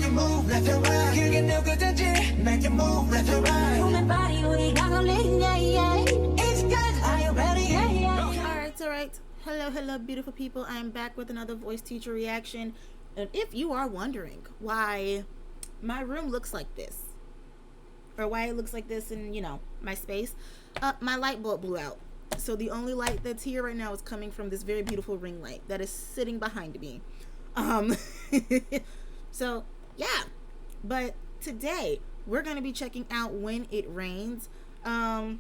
make you move left and right. 그게 누구든지 make you move left and right. 몸에 body 우리가 걸린 yeah yeah. It's good. Are you ready? Yeah yeah. Alright. Hello, beautiful people. I am back with another voice teacher reaction. And if you are wondering why my room looks like this, or why it looks like this in, you know, my space, my light bulb blew out. So the only light that's here right now is coming from this very beautiful ring light that is sitting behind me. So yeah, but today we're going to be checking out When It Rains. I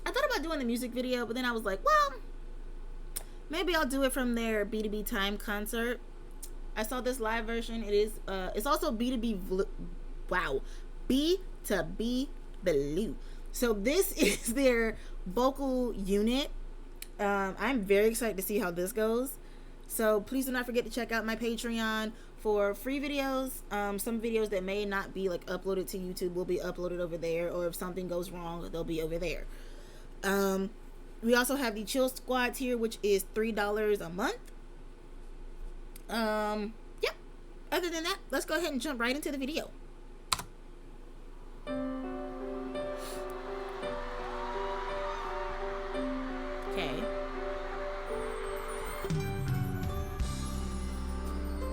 thought about doing the music video, but then I was like, well, maybe I'll do it from their B2B Time concert. I saw this live version. It is it's also B2B-BLUE. Wow, BTOB-BLUE. So this is their vocal unit. I'm very excited to see how this goes. So please do not forget to check out my Patreon for free videos. Some videos that may not be like uploaded to YouTube will be uploaded over there, or if something goes wrong, they'll be over there. We also have the Chill Squad tier, which is $3 a month. Yeah. Other than that, let's go ahead and jump right into the video. Okay.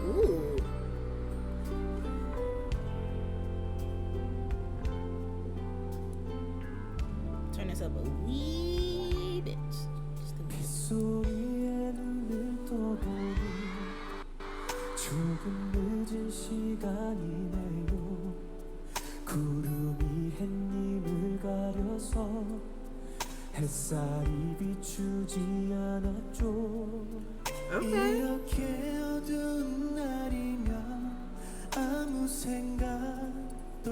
Ooh. Turn this up a wee bit. Just a bit. 조금 늦은 시간이네요. 구름이 햇님을 가려서 햇살이 비추지 않았죠. 이렇게 어두운 날이면 아무 생각도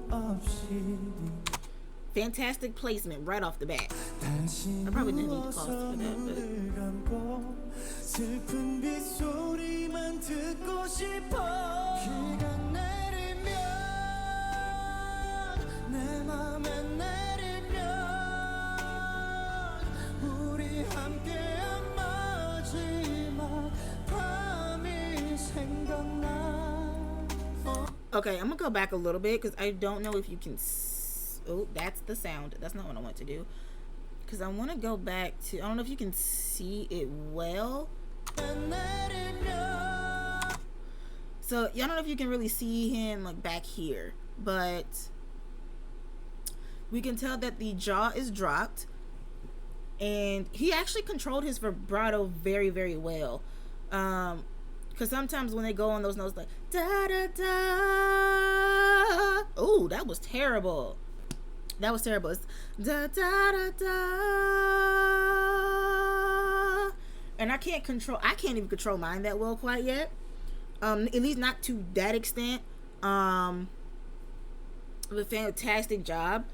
없이. Fantastic placement right off the bat. I probably didn't need to pause for that, but 슬픈 빗소리만 듣고 싶어. 비가 내리면 내 맘에 내리면 우리 함께한 마지막 밤이 생각나. Okay, I'm gonna go back a little bit because I don't know if you can. Oh, that's the sound. That's not what I want to do. Because I want to go back to. I don't know if you can see it well. So, I don't know if you can really see him like back here, but we can tell that the jaw is dropped, and he actually controlled his vibrato very, very well. Because sometimes when they go on those notes like da da da, oh, that was terrible. That was terrible. It's da da da da, and I can't even control mine that well quite yet. At least not to that extent. A fantastic job.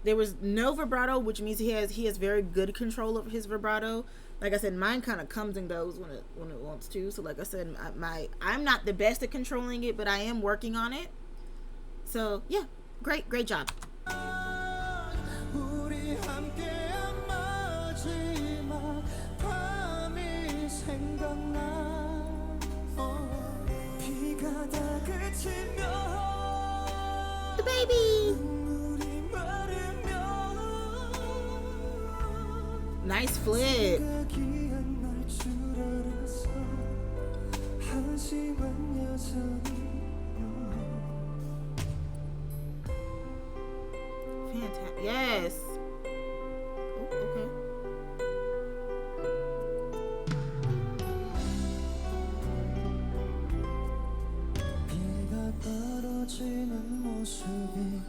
There was no vibrato, which means he has very good control of his vibrato. Like I said, mine kind of comes and goes when it wants to. So like I said, I'm not the best at controlling it, but I am working on it. So yeah, great job. The baby. Nice flip. Fantastic. Yes. Oh, okay. 떨어지는 모습이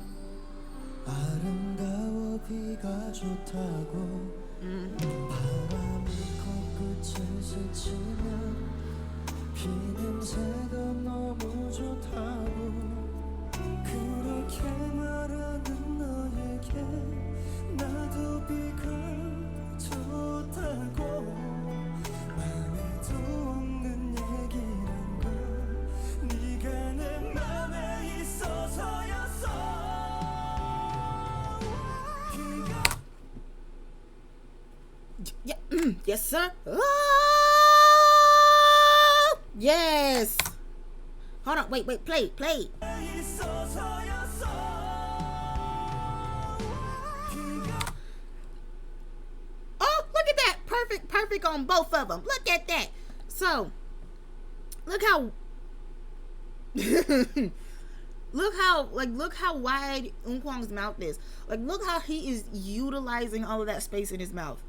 아름다워 비가 좋다고 바람이 코끝을 스치면 비 냄새가 너무 좋다고 그렇게 말하는 너에게 나도 비가 좋다고 맘에도 없는 얘기란 걸 네가 내 맘에 있어서였어. Yeah, yes sir. Oh, yes. Hold on, wait, play. Oh, look at that. Perfect on both of them. Look at that. So, look how look how wide Eunkwang's mouth is. Like, look how he is utilizing all of that space in his mouth.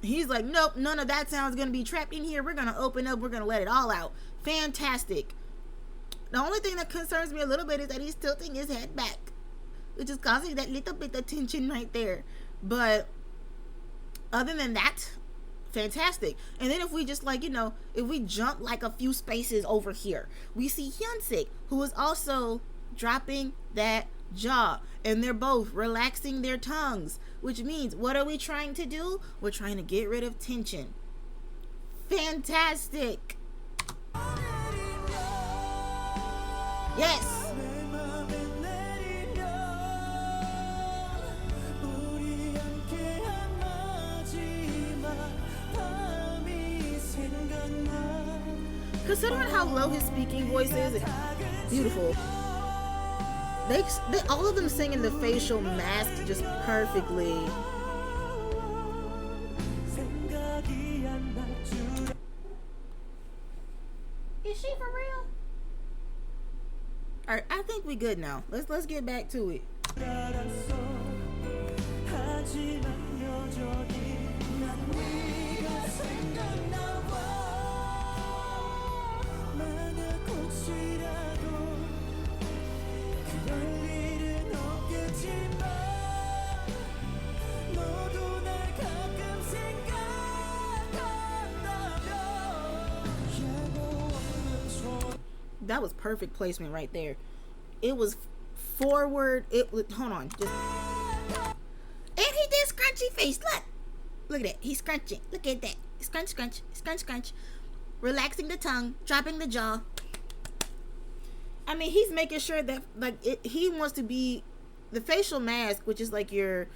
He's like, nope, none of that sound's gonna be trapped in here. We're gonna open up, we're gonna let it all out. Fantastic. The only thing that concerns me a little bit is that he's tilting his head back, which is causing that little bit of tension right there. But other than that, fantastic. And then if we just, like, you know, if we jump like a few spaces over here, we see Hyunsik, who is also dropping that jaw, and they're both relaxing their tongues, which means, what are we trying to do? We're trying to get rid of tension. Fantastic. Yes. Considering how low his speaking voice is, it's beautiful. They all of them singing the facial mask just perfectly. Is she for real? All right, I think we good now. Let's get back to it. That was perfect placement right there. It was forward. Hold on. And he did scrunchy face. Look at that. He's scrunching. Look at that. Scrunch. Relaxing the tongue, dropping the jaw. I mean, he's making sure that, like, he wants to be the facial mask, which is like your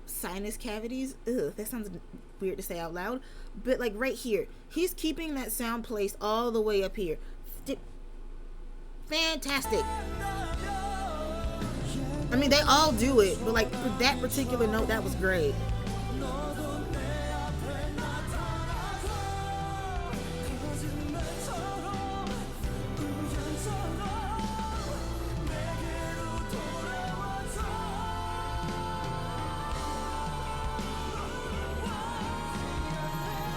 sinus cavities. Ugh, that sounds weird to say out loud. But like right here, he's keeping that sound placed all the way up here. Fantastic. I mean, they all do it, but like for that particular note, that was great.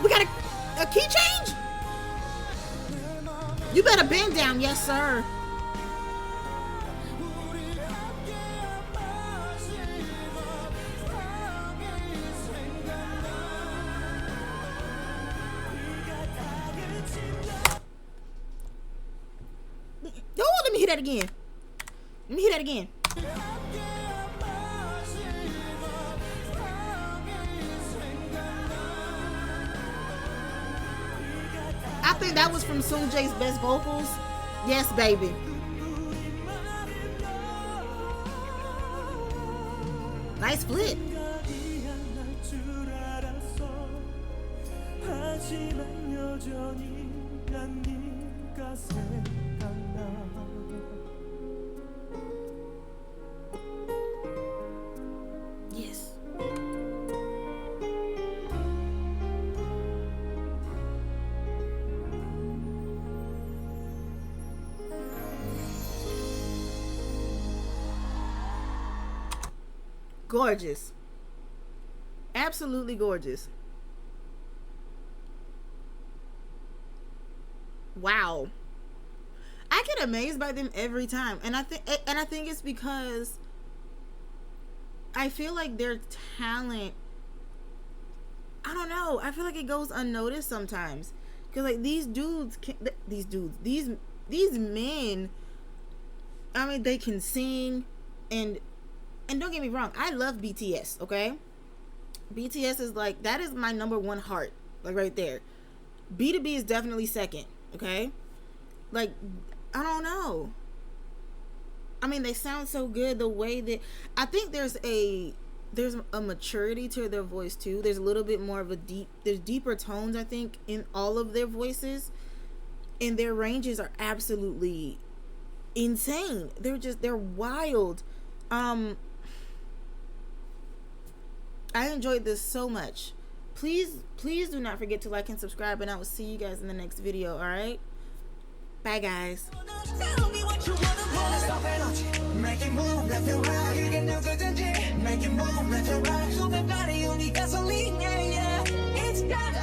We got a key change? You better bend down, yes sir. Oh, let me hear that again. I think that was from Soonjae's best vocals. Yes, baby. Nice flip. Yes. Gorgeous. Absolutely gorgeous. Wow. I get amazed by them every time. And I think it's because I feel like their talent, I don't know, I feel like it goes unnoticed sometimes. Cuz like these men, I mean, they can sing, and don't get me wrong, I love BTS, okay? BTS is like, that is my number one heart, like right there. BTOB is definitely second, okay? Like, I don't know. I mean, they sound so good the way that, I think there's a maturity to their voice too. There's a little bit more of there's deeper tones, I think, in all of their voices. and their ranges are absolutely insane. They're wild. I enjoyed this so much. Please do not forget to like and subscribe, and I will see you guys in the next video. All right, bye guys. Tell me what you wanna stop it. Make it move left and right. You can do good and make it move left and right. So the body only gasoline, yeah, yeah. It's got.